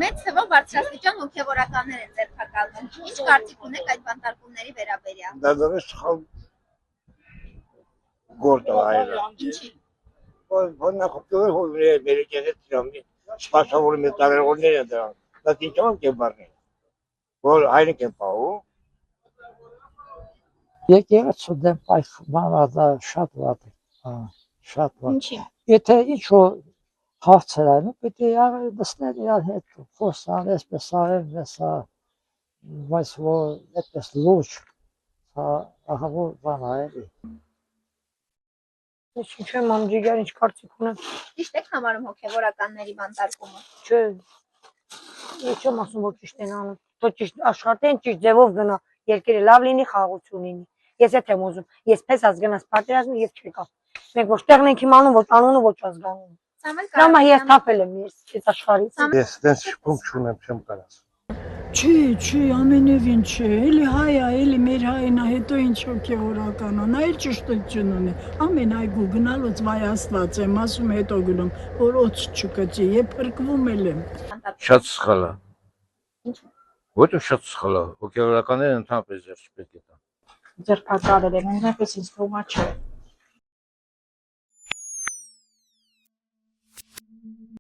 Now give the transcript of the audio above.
Մեծ թվով բարձրաստիճան հոգևորականներ են ձերբակալվել։ Ինչ կարծիք ունեք այդ բանտարկումների վերաբերյալ։ Դա դեռ սխալ գործ է այլ։ Ինչի։ Որ նախորդողը մերեկեզեց դրամի սպասավորի մետաղերողներ են դրան։ Դա ինչով են բառնի։ Որ հայրիկ են պահում։ Եկեղեցու դեմ պայքարը դա շատ վատ է։ Շատ վատ։ Ինչի։ Եթե ինչ-որ հարցեր այն, պետք է նստել իրար հետ խոսան, այսպես արել, բայց որ այդպես լուրջ, ահավոր բան է էլի։ Ինչ եմ անում ջիգար ինչ կարծիք ունեմ։ Ճիշտ եք համարում հոգևորականների բանտարկումը։ Չէ։ Ինչ եմ ասում որ ճիշտ են անում։ Թող ճիշտ աշխատեն, ճիշտ ձևով գնա, երկիրը լավ լինի, խաղաղություն լինի։ Ես այդ եմ ուզում։ Ես պես գնաս պատերազմի ես չեկա։ Մենք ոչ տեղն ենք իմանում, ոչ անունը, ոչ ազգանունը։ Նամա ես թափել եմ ես աշխարհից։ Ես դες շփում չունեմ, չեմ կարած։ Չի, ամենևին չէ, էլի հայ է, էլի մեր հայն է, հետո ինչ հոգևորական է, նա էլ ճշտություն ունի, ամեն այգու գնալուց վայ Աստված եմ, ասում հետո գնում, որ օծ չկծի, և փրկվում էլ եմ։ Շատ սխալ է։ Ինչու։ Ոչ շատ սխալ է, հոգևորականները ընդհանրապես ձեռք չպետք է տան։ Ձերբակալել են, այնպես ինձ թվում է չէ։